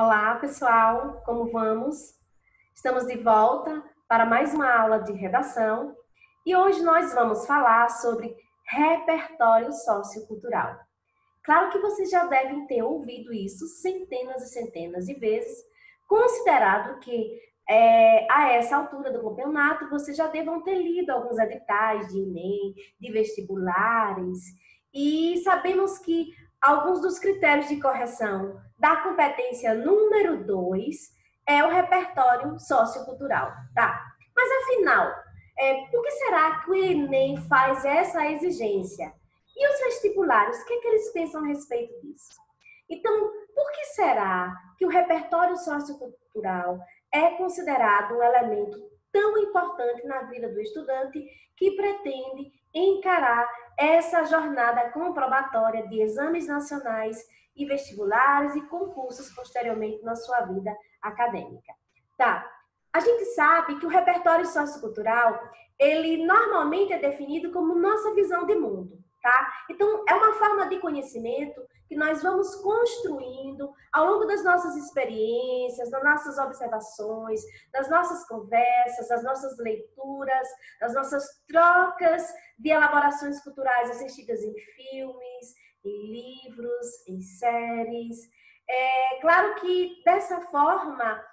Olá, pessoal, como vamos? Estamos de volta para mais uma aula de redação e hoje nós vamos falar sobre repertório sociocultural. Claro que vocês já devem ter ouvido isso centenas e centenas de vezes, considerado que a essa altura do campeonato vocês já devam ter lido alguns editais de Enem, de vestibulares, e sabemos que alguns dos critérios de correção da competência número 2 é o repertório sociocultural, tá? Mas afinal, por que será que o Enem faz essa exigência? E os vestibulares, o que eles pensam a respeito disso? Então, por que será que o repertório sociocultural é considerado um elemento tão importante na vida do estudante que pretende encarar essa jornada comprobatória de exames nacionais e vestibulares e concursos posteriormente na sua vida acadêmica? Tá. A gente sabe que o repertório sociocultural, ele normalmente é definido como nossa visão de mundo, tá? Então, é uma forma de conhecimento que nós vamos construindo ao longo das nossas experiências, das nossas observações, das nossas conversas, das nossas leituras, das nossas trocas de elaborações culturais assistidas em filmes, em livros, em séries. É claro que, dessa forma,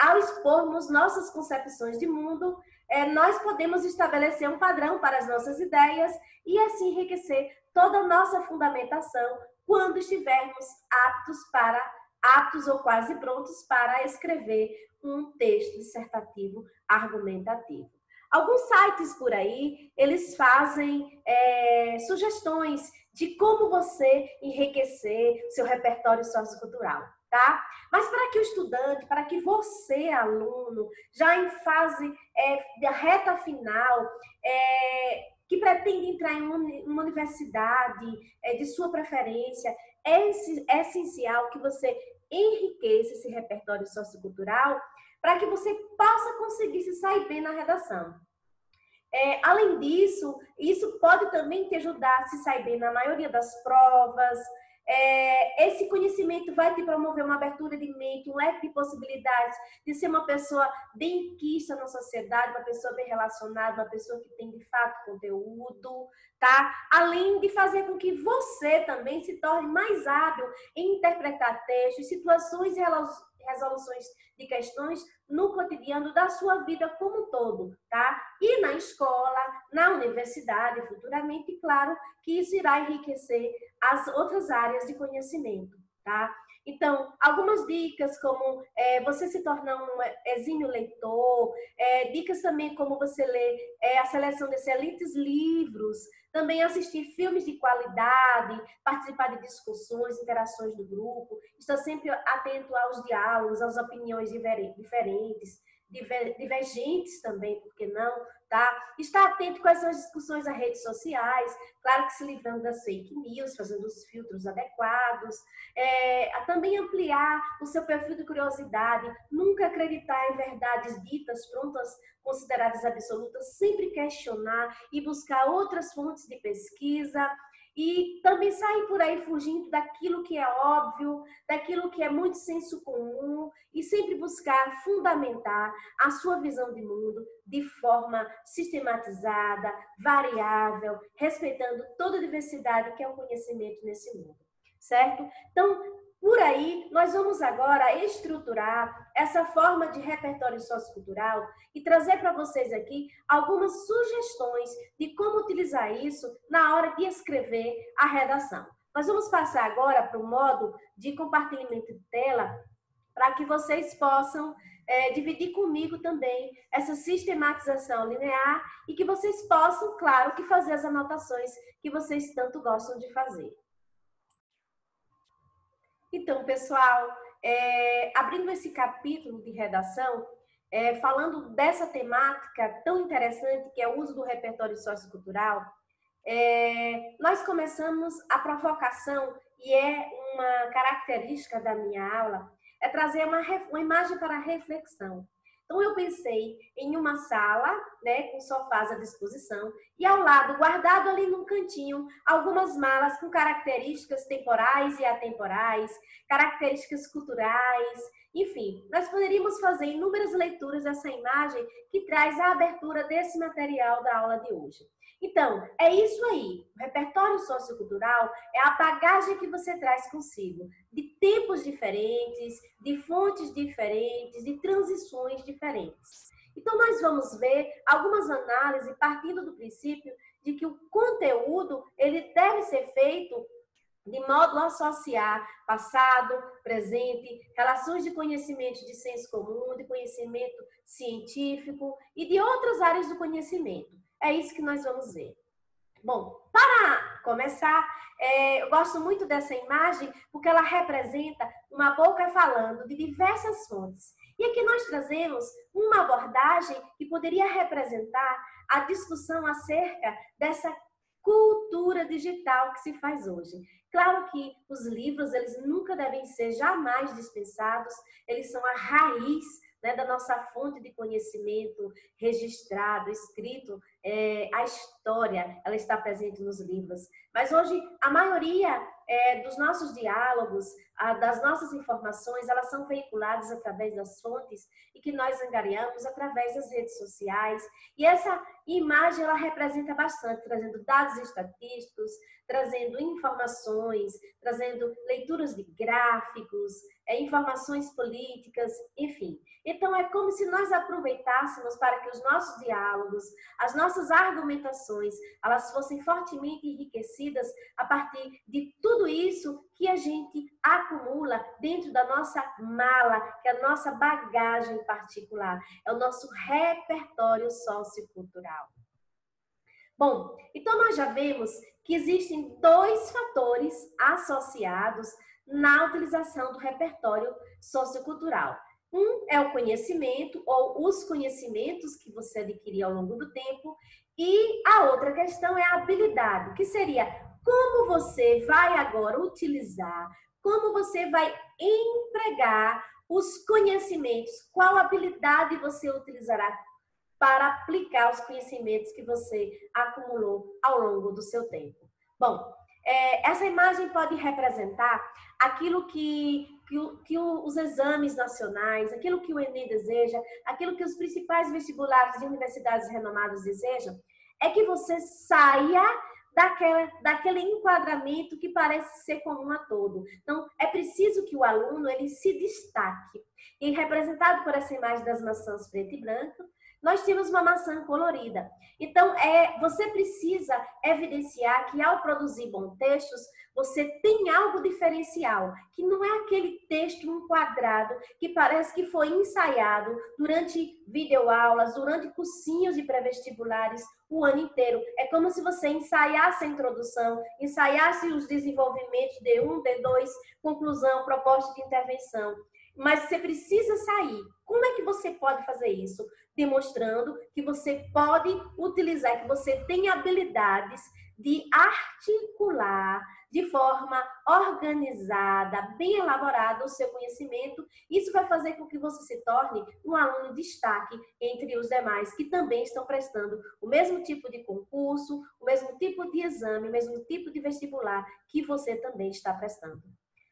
ao expormos nossas concepções de mundo, nós podemos estabelecer um padrão para as nossas ideias e assim enriquecer toda a nossa fundamentação quando estivermos aptos ou quase prontos para escrever um texto dissertativo argumentativo. Alguns sites por aí, eles fazem sugestões de como você enriquecer seu repertório sociocultural, tá? Mas para que o estudante, para que você, aluno, já em fase da reta final, que pretende entrar em uma universidade de sua preferência, é essencial que você enriqueça esse repertório sociocultural para que você possa conseguir se sair bem na redação. Além disso, isso pode também te ajudar a se sair bem na maioria das provas. Esse conhecimento vai te promover uma abertura de mente, um leque de possibilidades de ser uma pessoa bem quista na sociedade, uma pessoa bem relacionada, uma pessoa que tem de fato conteúdo, tá? Além de fazer com que você também se torne mais hábil em interpretar textos, situações e resoluções de questões no cotidiano da sua vida como um todo, tá? E na escola, na universidade, futuramente, e claro que isso irá enriquecer as outras áreas de conhecimento, tá? Então, algumas dicas como você se tornar um exímio leitor, dicas também como você ler a seleção de excelentes livros, também assistir filmes de qualidade, participar de discussões, interações do grupo, estar sempre atento aos diálogos, às opiniões diferentes, divergentes também, por que não, tá? Estar atento com essas discussões nas redes sociais, claro que se livrando das fake news, fazendo os filtros adequados, também ampliar o seu perfil de curiosidade, nunca acreditar em verdades ditas, prontas, consideradas absolutas, sempre questionar e buscar outras fontes de pesquisa, e também sair por aí fugindo daquilo que é óbvio, daquilo que é muito senso comum, e sempre buscar fundamentar a sua visão de mundo de forma sistematizada, variável, respeitando toda a diversidade que é o conhecimento nesse mundo, certo? Então, por aí, nós vamos agora estruturar essa forma de repertório sociocultural e trazer para vocês aqui algumas sugestões de como utilizar isso na hora de escrever a redação. Nós vamos passar agora para o modo de compartilhamento de tela para que vocês possam dividir comigo também essa sistematização linear e que vocês possam, claro, que fazer as anotações que vocês tanto gostam de fazer. Então, pessoal, abrindo esse capítulo de redação, falando dessa temática tão interessante que é o uso do repertório sociocultural, nós começamos a provocação, e é uma característica da minha aula, trazer uma imagem para a reflexão. Então, eu pensei em uma sala, né, com sofás à disposição, e ao lado, guardado ali num cantinho, algumas malas com características temporais e atemporais, características culturais, enfim, nós poderíamos fazer inúmeras leituras dessa imagem que traz a abertura desse material da aula de hoje. Então, é isso aí. O repertório sociocultural é a bagagem que você traz consigo, de tempos diferentes, de fontes diferentes, de transições diferentes. Então, nós vamos ver algumas análises partindo do princípio de que o conteúdo ele deve ser feito de modo a associar passado, presente, relações de conhecimento de senso comum, de conhecimento científico e de outras áreas do conhecimento. É isso que nós vamos ver. Bom, para começar, eu gosto muito dessa imagem porque ela representa uma boca falando de diversas fontes. E aqui nós trazemos uma abordagem que poderia representar a discussão acerca dessa cultura digital que se faz hoje. Claro que os livros, eles nunca devem ser jamais dispensados, eles são a raiz, né, da nossa fonte de conhecimento registrado, escrito, a história, ela está presente nos livros. Mas hoje, a maioria dos nossos diálogos, das nossas informações, elas são veiculadas através das fontes e que nós angariamos através das redes sociais. E essa imagem, ela representa bastante, trazendo dados estatísticos, trazendo informações, trazendo leituras de gráficos, informações políticas, enfim. Então, é como se nós aproveitássemos para que os nossos diálogos, as nossas argumentações, elas fossem fortemente enriquecidas a partir de tudo isso que a gente acumula dentro da nossa mala, que é a nossa bagagem particular, é o nosso repertório sociocultural. Bom, então nós já vemos que existem dois fatores associados na utilização do repertório sociocultural. Um é o conhecimento ou os conhecimentos que você adquiriu ao longo do tempo e a outra questão é a habilidade, que seria como você vai agora utilizar, como você vai empregar os conhecimentos, qual habilidade você utilizará para aplicar os conhecimentos que você acumulou ao longo do seu tempo. Bom, essa imagem pode representar aquilo que os exames nacionais, aquilo que o Enem deseja, aquilo que os principais vestibulares de universidades renomadas desejam, é que você saia daquele enquadramento que parece ser comum a todo. Então, é preciso que o aluno ele se destaque. E representado por essa imagem das maçãs preto e branco, nós temos uma maçã colorida. Então, você precisa evidenciar que ao produzir bons textos, você tem algo diferencial, que não é aquele texto enquadrado que parece que foi ensaiado durante videoaulas, durante cursinhos de pré-vestibulares o ano inteiro. É como se você ensaiasse a introdução, ensaiasse os desenvolvimentos D1, D2, conclusão, proposta de intervenção. Mas você precisa sair. Como é que você pode fazer isso? Demonstrando que você pode utilizar, que você tem habilidades de articular de forma organizada, bem elaborada o seu conhecimento. Isso vai fazer com que você se torne um aluno de destaque entre os demais que também estão prestando o mesmo tipo de concurso, o mesmo tipo de exame, o mesmo tipo de vestibular que você também está prestando.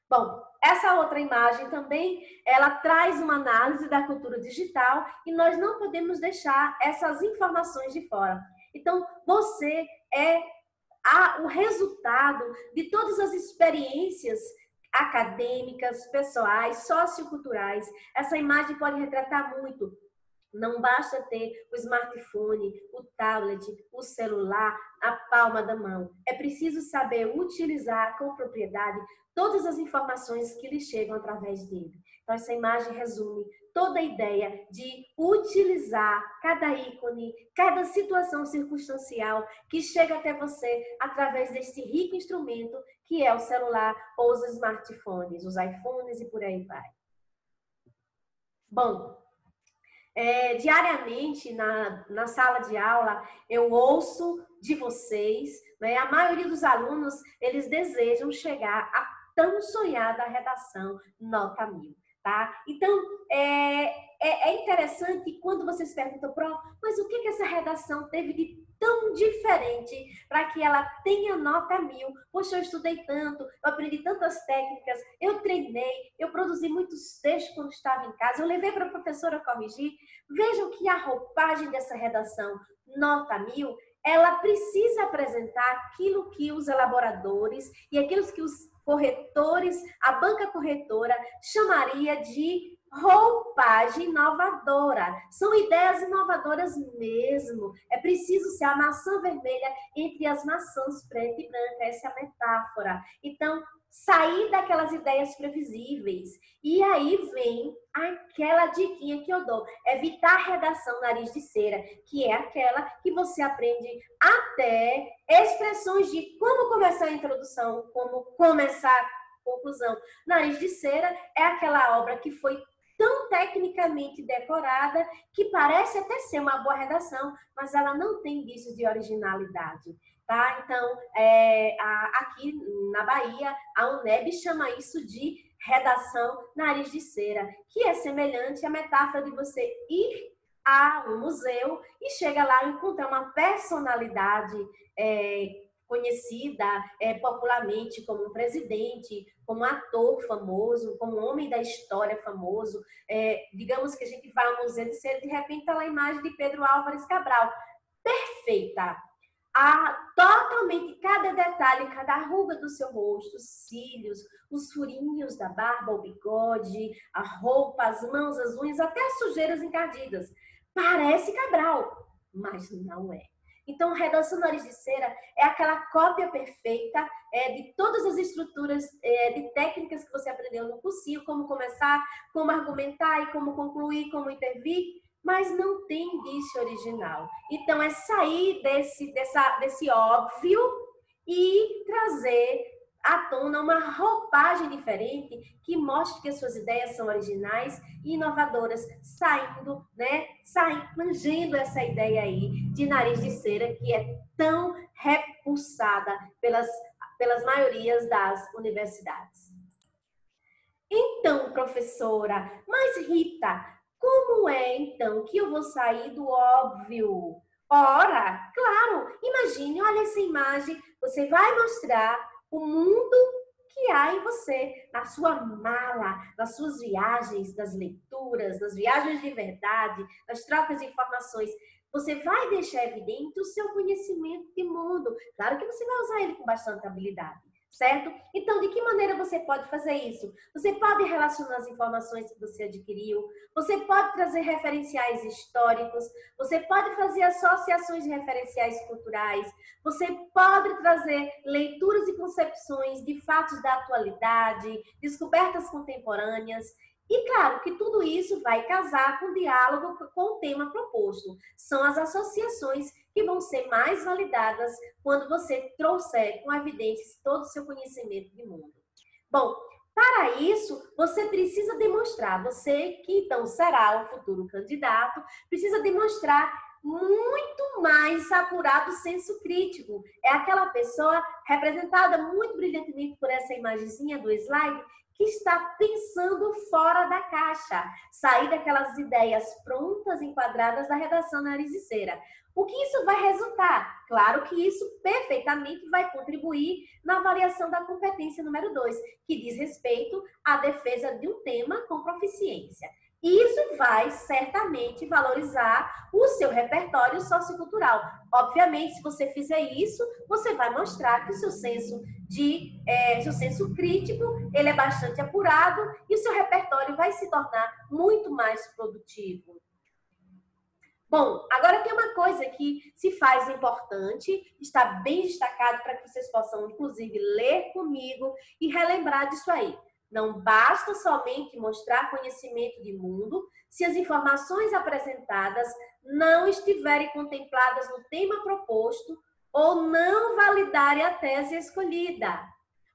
Bom, essa outra imagem também, ela traz uma análise da cultura digital e nós não podemos deixar essas informações de fora. Então, você é o resultado de todas as experiências acadêmicas, pessoais, socioculturais. Essa imagem pode retratar muito. Não basta ter o smartphone, o tablet, o celular, a palma da mão. É preciso saber utilizar com propriedade todas as informações que lhe chegam através dele. Então, essa imagem resume toda a ideia de utilizar cada ícone, cada situação circunstancial que chega até você através deste rico instrumento que é o celular ou os smartphones, os iPhones e por aí vai. Bom, diariamente na sala de aula eu ouço de vocês, né? A maioria dos alunos eles desejam chegar a tão sonhada redação nota 1000. tá? Então, é interessante quando vocês perguntam, mas o que essa redação teve de tão diferente para que ela tenha nota 1000? Poxa, eu estudei tanto, eu aprendi tantas técnicas, eu treinei, eu produzi muitos textos quando estava em casa, eu levei para a professora corrigir. Vejam que a roupagem dessa redação nota 1000, ela precisa apresentar aquilo que os elaboradores e aquilo que os corretores, a banca corretora chamaria de roupagem inovadora. São ideias inovadoras mesmo. É preciso ser a maçã vermelha entre as maçãs preta e branca. Essa é a metáfora. Então, sair daquelas ideias previsíveis. E aí vem aquela diquinha que eu dou. Evitar a redação nariz de cera, que é aquela que você aprende até expressões de como começar a introdução, como começar a conclusão. Nariz de cera é aquela obra que foi tão tecnicamente decorada que parece até ser uma boa redação, mas ela não tem indícios de originalidade. Tá? Então, aqui na Bahia, a UNEB chama isso de redação nariz de cera, que é semelhante à metáfora de você ir a um museu e chega lá e encontrar uma personalidade conhecida popularmente como um presidente, como um ator famoso, como um homem da história famoso. Digamos que a gente vai ao museu e de repente está lá a imagem de Pedro Álvares Cabral. Perfeita! Totalmente cada detalhe, cada ruga do seu rosto, os cílios, os furinhos da barba, o bigode, a roupa, as mãos, as unhas, até as sujeiras encardidas. Parece Cabral, mas não é. Então, redação nariz de cera é aquela cópia perfeita de todas as estruturas de técnicas que você aprendeu no cursinho, como começar, como argumentar e como concluir, como intervir, mas não tem indício original. Então, é sair desse óbvio e trazer à tona uma roupagem diferente que mostre que as suas ideias são originais e inovadoras, tangendo essa ideia aí de nariz de cera que é tão repulsada pelas maiorias das universidades. Então, professora, mas Rita, como é, então, que eu vou sair do óbvio? Ora, claro, imagine, olha essa imagem, você vai mostrar o mundo que há em você, na sua mala, nas suas viagens, nas leituras, nas viagens de verdade, nas trocas de informações. Você vai deixar evidente o seu conhecimento de mundo. Claro que você vai usar ele com bastante habilidade. Certo? Então, de que maneira você pode fazer isso? Você pode relacionar as informações que você adquiriu, você pode trazer referenciais históricos, você pode fazer associações de referenciais culturais, você pode trazer leituras e concepções de fatos da atualidade, descobertas contemporâneas. E claro que tudo isso vai casar com o diálogo com o tema proposto. São as associações que vão ser mais validadas quando você trouxer com evidências todo o seu conhecimento de mundo. Bom, para isso, você precisa demonstrar, você que então será o futuro candidato, precisa demonstrar muito mais apurado senso crítico. É aquela pessoa representada muito brilhantemente por essa imagenzinha do slide, que está pensando fora da caixa, sair daquelas ideias prontas, enquadradas da redação nariz de cera. O que isso vai resultar? Claro que isso perfeitamente vai contribuir na avaliação da competência número 2, que diz respeito à defesa de um tema com proficiência. Isso vai certamente valorizar o seu repertório sociocultural. Obviamente, se você fizer isso, você vai mostrar que o seu senso crítico ele é bastante apurado e o seu repertório vai se tornar muito mais produtivo. Bom, agora tem uma coisa que se faz importante, está bem destacado para que vocês possam, inclusive, ler comigo e relembrar disso aí. Não basta somente mostrar conhecimento de mundo se as informações apresentadas não estiverem contempladas no tema proposto ou não validarem a tese escolhida.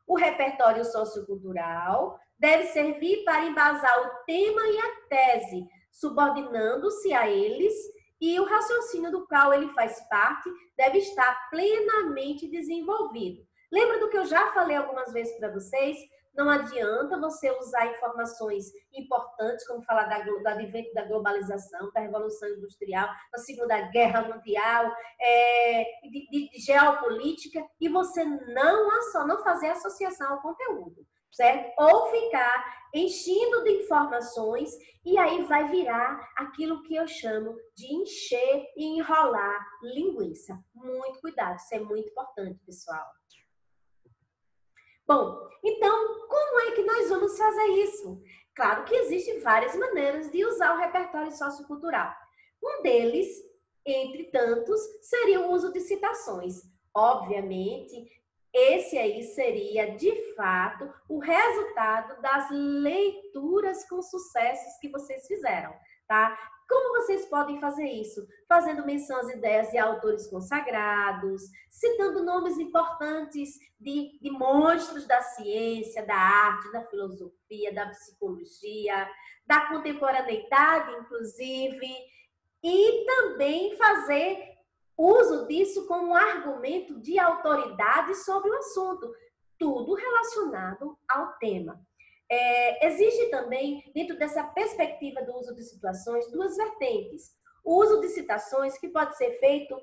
O repertório sociocultural deve servir para embasar o tema e a tese, subordinando-se a eles, e o raciocínio do qual ele faz parte deve estar plenamente desenvolvido. Lembra do que eu já falei algumas vezes para vocês? Não adianta você usar informações importantes, como falar do advento da globalização, da Revolução Industrial, da Segunda Guerra Mundial, de geopolítica, e você não fazer associação ao conteúdo, certo? Ou ficar enchendo de informações e aí vai virar aquilo que eu chamo de encher e enrolar linguiça. Muito cuidado, isso é muito importante, pessoal. Bom, então, como é que nós vamos fazer isso? Claro que existem várias maneiras de usar o repertório sociocultural. Um deles, entre tantos, seria o uso de citações. Obviamente, esse aí seria, de fato, o resultado das leituras com sucessos que vocês fizeram, tá? Como vocês podem fazer isso? Fazendo menção às ideias de autores consagrados, citando nomes importantes de monstros da ciência, da arte, da filosofia, da psicologia, da contemporaneidade, inclusive, e também fazer uso disso como um argumento de autoridade sobre o assunto, tudo relacionado ao tema. Existe também, dentro dessa perspectiva do uso de situações, duas vertentes. O uso de citações que pode ser feito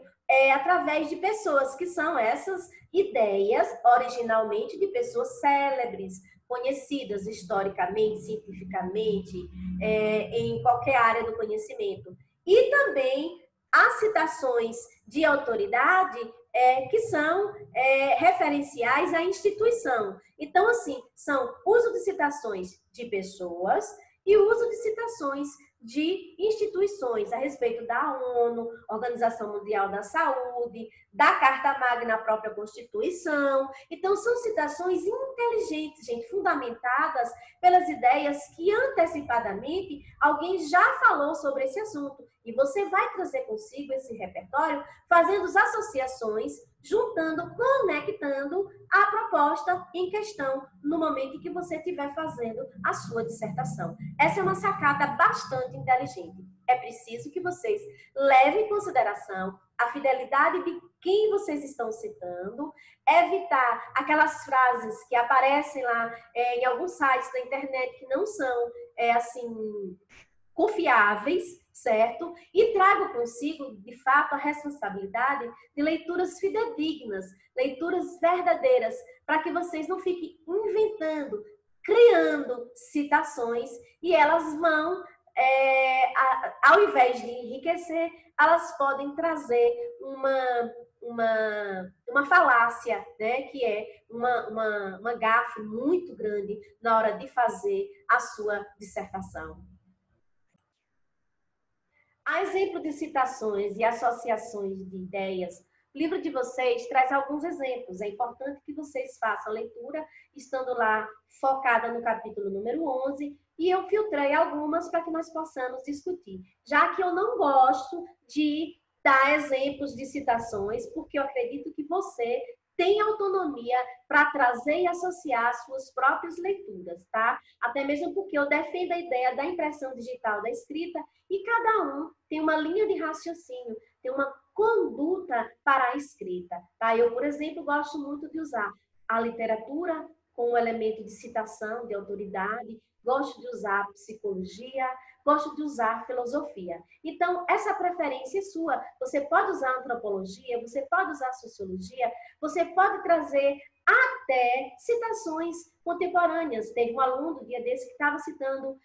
através de pessoas, que são essas ideias, originalmente, de pessoas célebres, conhecidas historicamente, cientificamente, em qualquer área do conhecimento. E também as citações de autoridade que são referenciais à instituição. Então, assim, são uso de citações de pessoas e uso de citações de instituições a respeito da ONU, Organização Mundial da Saúde, da Carta Magna, própria Constituição. Então, são citações inteligentes, gente, fundamentadas pelas ideias que antecipadamente alguém já falou sobre esse assunto. E você vai trazer consigo esse repertório fazendo as associações, juntando, conectando a proposta em questão no momento em que você estiver fazendo a sua dissertação. Essa é uma sacada bastante inteligente. É preciso que vocês levem em consideração a fidelidade de quem vocês estão citando, evitar aquelas frases que aparecem lá em alguns sites da internet que não são, assim, confiáveis, certo? E trago consigo, de fato, a responsabilidade de leituras fidedignas, leituras verdadeiras, para que vocês não fiquem inventando, criando citações e elas vão, ao invés de enriquecer, elas podem trazer uma falácia, né? Que é uma gafe muito grande na hora de fazer a sua dissertação. A exemplo de citações e associações de ideias, o livro de vocês traz alguns exemplos. É importante que vocês façam a leitura, estando lá focada no capítulo número 11, e eu filtrei algumas para que nós possamos discutir. Já que eu não gosto de dar exemplos de citações, porque eu acredito que você tem autonomia para trazer e associar as suas próprias leituras, tá? Até mesmo porque eu defendo a ideia da impressão digital da escrita e cada um tem uma linha de raciocínio, tem uma conduta para a escrita, tá? Eu, por exemplo, gosto muito de usar a literatura como elemento de citação, de autoridade, gosto de usar psicologia, gosto de usar filosofia. Então, essa preferência é sua. Você pode usar antropologia, você pode usar sociologia, você pode trazer até citações contemporâneas. Teve um aluno, um dia desse, que estava citando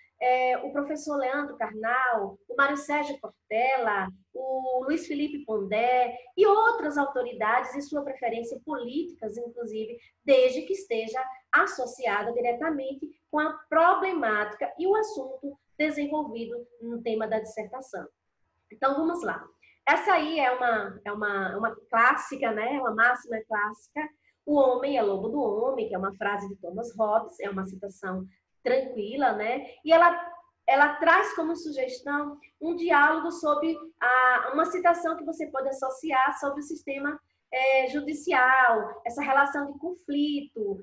o professor Leandro Carnal, o Mário Sérgio Cortella, o Luiz Felipe Pondé e outras autoridades de sua preferência políticas, inclusive, desde que esteja associada diretamente com a problemática e o assunto desenvolvido no tema da dissertação. Então, vamos lá. Essa aí é uma clássica, né? Uma máxima clássica. O homem é lobo do homem, que é uma frase de Thomas Hobbes, é uma citação tranquila, né? E ela traz como sugestão um diálogo sobre uma citação que você pode associar sobre o sistema judicial, essa relação de conflito,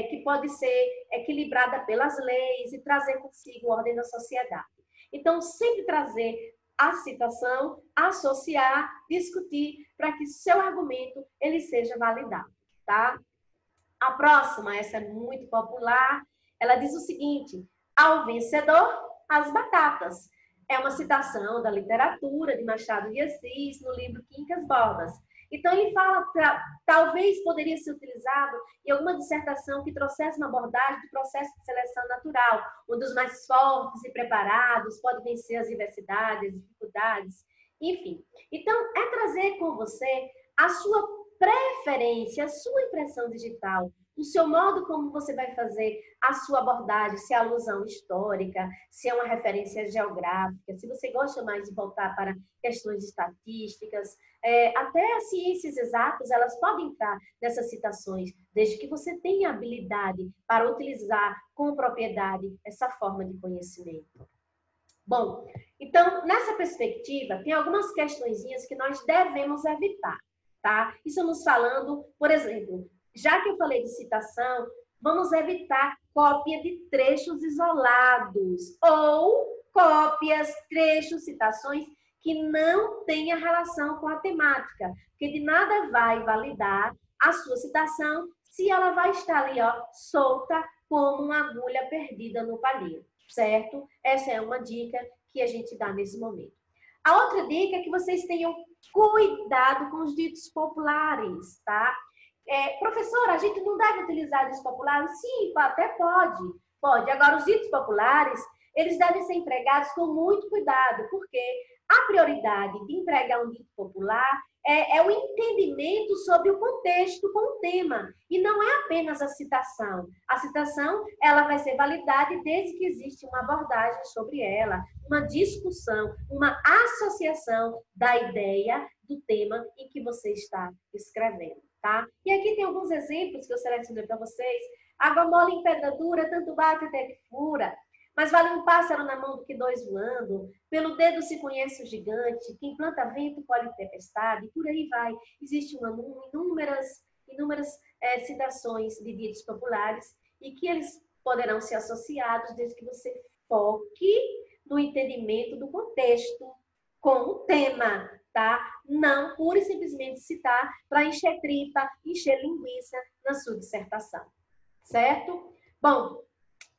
que pode ser equilibrada pelas leis e trazer consigo ordem da sociedade. Então, sempre trazer a citação, associar, discutir, para que seu argumento ele seja validado, tá? A próxima, essa é muito popular, ela diz o seguinte: ao vencedor, as batatas. É uma citação da literatura de Machado de Assis, no livro Quincas Bordas. Então, ele fala que talvez poderia ser utilizado em alguma dissertação que trouxesse uma abordagem do processo de seleção natural, onde os mais fortes e preparados podem vencer as diversidades, as dificuldades, enfim. Então, é trazer com você a sua preferência, a sua impressão digital, o seu modo como você vai fazer a sua abordagem, se é alusão histórica, se é uma referência geográfica, se você gosta mais de voltar para questões estatísticas, até as ciências exatas, elas podem entrar nessas citações, desde que você tenha habilidade para utilizar com propriedade essa forma de conhecimento. Bom, então, nessa perspectiva, tem algumas questõezinhas que nós devemos evitar, tá? Estamos falando, por exemplo, já que eu falei de citação, vamos evitar cópia de trechos isolados ou cópias, trechos, citações que não tenha relação com a temática, porque de nada vai validar a sua citação se ela vai estar ali, ó, solta como uma agulha perdida no palheiro, certo? Essa é uma dica que a gente dá nesse momento. A outra dica é que vocês tenham cuidado com os ditos populares, tá? Professora, a gente não deve utilizar ditos populares? Sim, até pode. Pode. Agora, os ditos populares, eles devem ser empregados com muito cuidado, porque a prioridade de empregar um dito popular é o entendimento sobre o contexto com o tema, e não é apenas a citação. A citação, ela vai ser validada desde que existe uma abordagem sobre ela, uma discussão, uma associação da ideia do tema em que você está escrevendo, tá? E aqui tem alguns exemplos que eu selecionei para vocês. Água mole em pedra dura, tanto bate até que fura. Mas vale um pássaro na mão do que dois voando. Pelo dedo se conhece o gigante. Quem planta vento colhe tempestade. E por aí vai. Existem inúmeras citações de ditos populares e que eles poderão ser associados desde que você foque no entendimento do contexto com o tema, tá? Não pura e simplesmente citar para encher tripa, encher linguiça na sua dissertação, certo? Bom,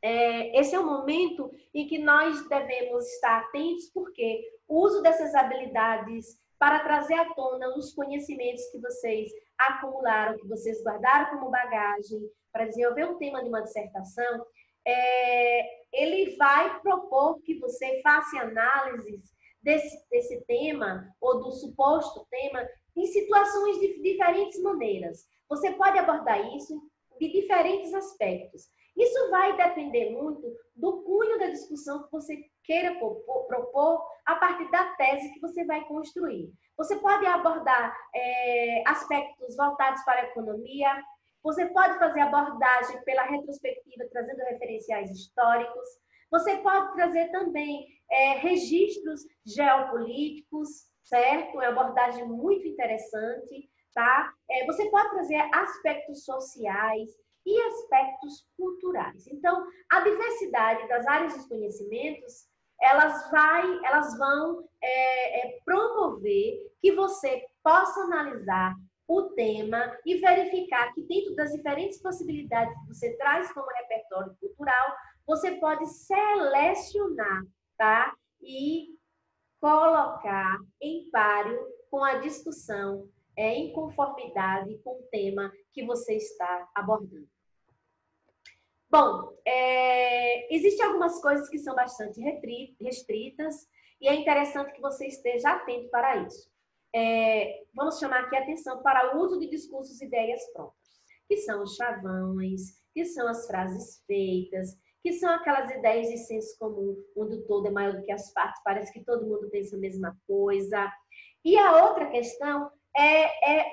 esse é o momento em que nós devemos estar atentos, porque o uso dessas habilidades para trazer à tona os conhecimentos que vocês acumularam, que vocês guardaram como bagagem, para desenvolver um tema de uma dissertação, ele vai propor que você faça análises desse tema, ou do suposto tema, em situações de diferentes maneiras. Você pode abordar isso de diferentes aspectos. Isso vai depender muito do cunho da discussão que você queira propor a partir da tese que você vai construir. Você pode abordar aspectos voltados para a economia, você pode fazer abordagem pela retrospectiva, trazendo referenciais históricos, você pode trazer também registros geopolíticos, certo? É uma abordagem muito interessante, tá? Você pode trazer aspectos sociais e aspectos culturais. Então, a diversidade das áreas dos conhecimentos, elas vão promover que você possa analisar o tema e verificar que dentro das diferentes possibilidades que você traz como repertório cultural, você pode selecionar, tá? E colocar em páreo com a discussão em conformidade com o tema que você está abordando. Bom, existem algumas coisas que são bastante restritas e é interessante que você esteja atento para isso. Vamos chamar aqui a atenção para o uso de discursos e ideias prontas, que são os chavões, que são as frases feitas, que são aquelas ideias de senso comum, onde o todo é maior do que as partes, parece que todo mundo pensa a mesma coisa. E a outra questão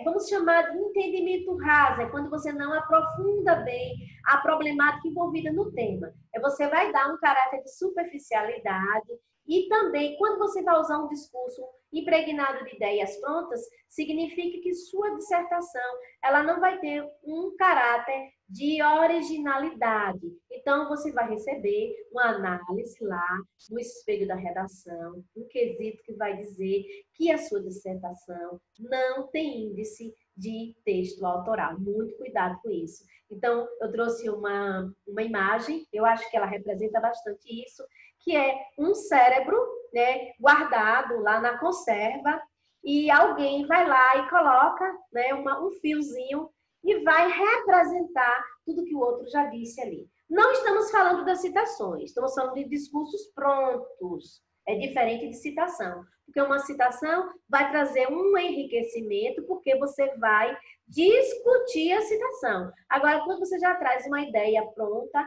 vamos chamar de entendimento raso, é quando você não aprofunda bem a problemática envolvida no tema. Você vai dar um caráter de superficialidade e também, quando você vai usar um discurso impregnado de ideias prontas, significa que sua dissertação ela não vai ter um caráter de originalidade. Então, você vai receber uma análise lá no espelho da redação, um quesito que vai dizer que a sua dissertação não tem índice de texto autoral. Muito cuidado com isso. Então, eu trouxe uma imagem, eu acho que ela representa bastante isso, que é um cérebro, né, guardado lá na conserva, e alguém vai lá e coloca, né, um fiozinho e vai representar tudo que o outro já disse ali. Não estamos falando das citações, estamos falando de discursos prontos. É diferente de citação, porque uma citação vai trazer um enriquecimento, porque você vai discutir a citação. Agora, quando você já traz uma ideia pronta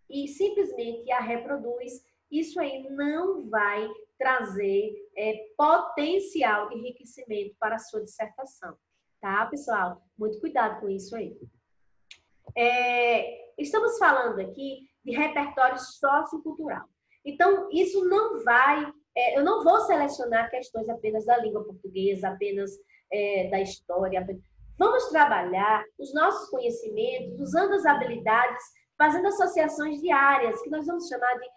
e simplesmente a reproduz, isso aí não vai trazer potencial de enriquecimento para a sua dissertação. Tá, pessoal? Muito cuidado com isso aí. Estamos falando aqui de repertório sociocultural. Então, isso não vai... eu não vou selecionar questões apenas da língua portuguesa, apenas da história. Vamos trabalhar os nossos conhecimentos, usando as habilidades, fazendo associações de áreas, que nós vamos chamar de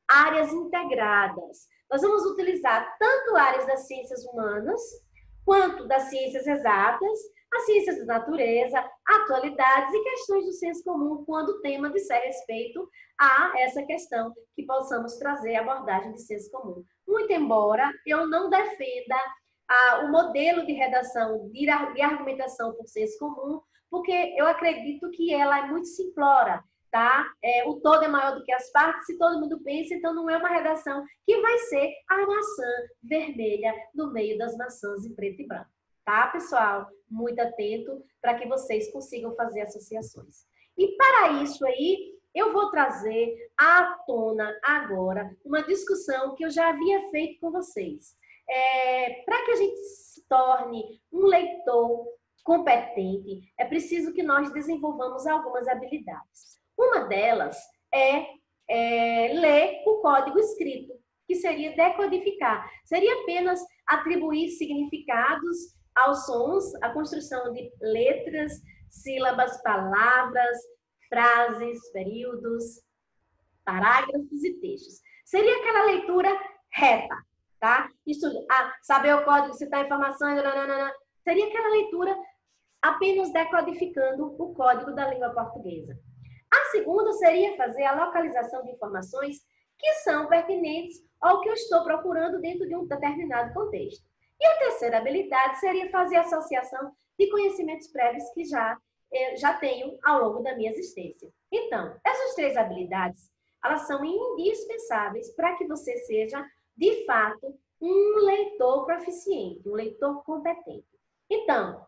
áreas integradas. Nós vamos utilizar tanto áreas das ciências humanas, quanto das ciências exatas, as ciências da natureza, atualidades e questões do senso comum, quando o tema disser respeito a essa questão, que possamos trazer a abordagem de senso comum. Muito embora eu não defenda o modelo de redação, de argumentação por senso comum, porque eu acredito que ela é muito simplória, tá? O todo é maior do que as partes, se todo mundo pensa, então não é uma redação que vai ser a maçã vermelha no meio das maçãs em preto e branco. Tá, pessoal? Muito atento para que vocês consigam fazer associações. E para isso aí, eu vou trazer à tona agora uma discussão que eu já havia feito com vocês. Para que a gente se torne um leitor competente, é preciso que nós desenvolvamos algumas habilidades. Uma delas é ler o código escrito, que seria decodificar. Seria apenas atribuir significados aos sons, a construção de letras, sílabas, palavras, frases, períodos, parágrafos e textos. Seria aquela leitura reta, tá? Saber o código, citar informações, nananana. Seria aquela leitura apenas decodificando o código da língua portuguesa. A segunda seria fazer a localização de informações que são pertinentes ao que eu estou procurando dentro de um determinado contexto. E a terceira habilidade seria fazer a associação de conhecimentos prévios que já tenho ao longo da minha existência. Então, essas três habilidades, elas são indispensáveis para que você seja, de fato, um leitor proficiente, um leitor competente. Então,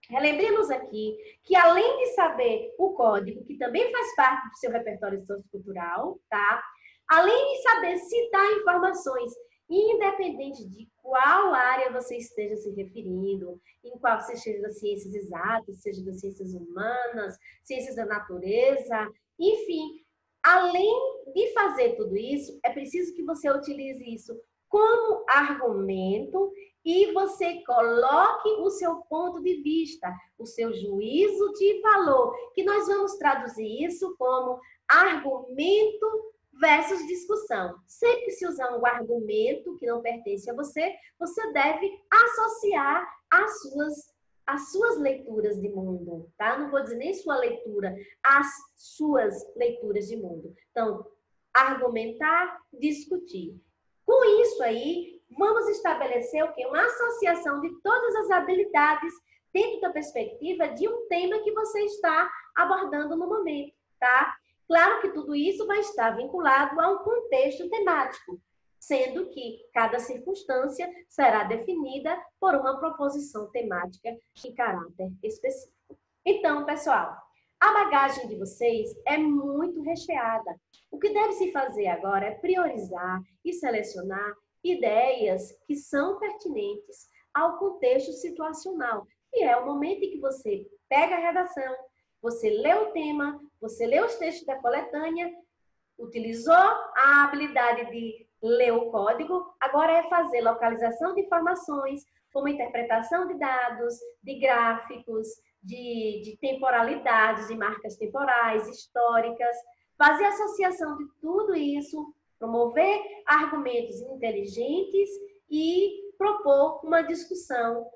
relembremos aqui que, além de saber o código, que também faz parte do seu repertório sociocultural, tá? Além de saber citar informações, independente de qual área você esteja se referindo, em qual seja das ciências exatas, seja das ciências humanas, ciências da natureza, enfim, além de fazer tudo isso, é preciso que você utilize isso como argumento e você coloque o seu ponto de vista, o seu juízo de valor, que nós vamos traduzir isso como argumento versus discussão. Sempre que se usar um argumento que não pertence a você, você deve associar as suas leituras de mundo, tá? Não vou dizer nem sua leitura, as suas leituras de mundo. Então, argumentar, discutir. Com isso aí, vamos estabelecer o quê? Uma associação de todas as habilidades dentro da perspectiva de um tema que você está abordando no momento, tá? Claro que tudo isso vai estar vinculado a um contexto temático, sendo que cada circunstância será definida por uma proposição temática em caráter específico. Então, pessoal, a bagagem de vocês é muito recheada. O que deve se fazer agora é priorizar e selecionar ideias que são pertinentes ao contexto situacional, que é o momento em que você pega a redação, você lê o tema, você lê os textos da coletânea, utilizou a habilidade de ler o código, agora é fazer localização de informações, como interpretação de dados, de gráficos, de temporalidades, de marcas temporais, históricas, fazer associação de tudo isso, promover argumentos inteligentes e propor uma discussão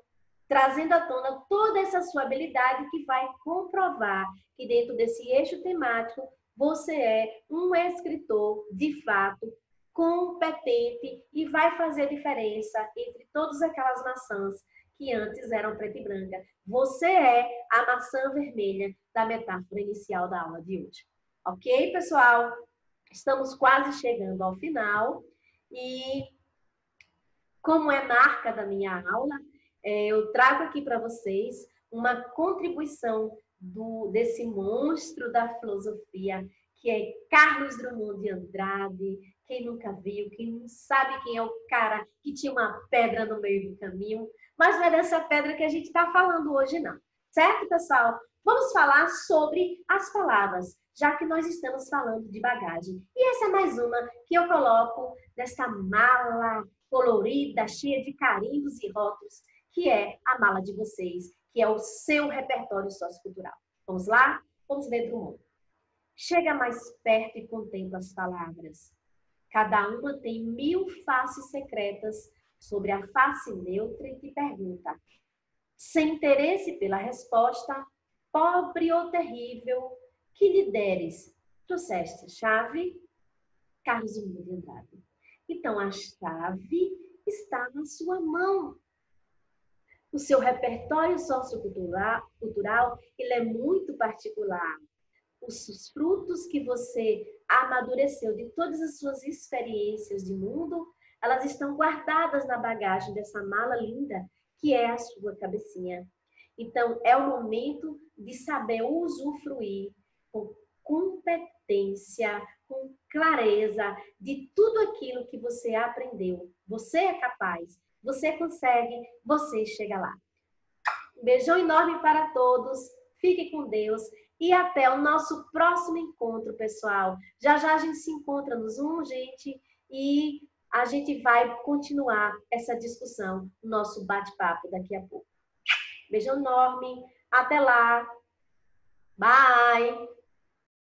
trazendo à tona toda essa sua habilidade que vai comprovar que dentro desse eixo temático você é um escritor de fato competente e vai fazer diferença entre todas aquelas maçãs que antes eram preta e branca. Você é a maçã vermelha da metáfora inicial da aula de hoje. Ok, pessoal? Estamos quase chegando ao final e, como é marca da minha aula, eu trago aqui para vocês uma contribuição desse monstro da filosofia, que é Carlos Drummond de Andrade. Quem nunca viu, quem não sabe quem é o cara que tinha uma pedra no meio do caminho, mas não é dessa pedra que a gente está falando hoje, não. Certo, pessoal? Vamos falar sobre as palavras, já que nós estamos falando de bagagem. E essa é mais uma que eu coloco nessa mala colorida, cheia de carimbos e rótulos, que é a mala de vocês, que é o seu repertório sociocultural. Vamos lá? Vamos ver Drummond. Chega mais perto e contempla as palavras. Cada uma tem 1000 faces secretas sobre a face neutra e te pergunta, sem interesse pela resposta, pobre ou terrível, que lhe deres. Trouxeste a chave? Carlos Drummond de Andrade. Então, a chave está na sua mão. O seu repertório sociocultural, ele é muito particular. Os frutos que você amadureceu de todas as suas experiências de mundo, elas estão guardadas na bagagem dessa mala linda que é a sua cabecinha. Então, é o momento de saber usufruir com competência, com clareza de tudo aquilo que você aprendeu. Você é capaz, você consegue, você chega lá. Um beijão enorme para todos, fique com Deus e até o nosso próximo encontro, pessoal. Já já a gente se encontra no Zoom, gente, e a gente vai continuar essa discussão, o nosso bate-papo daqui a pouco. Beijão enorme, até lá, bye!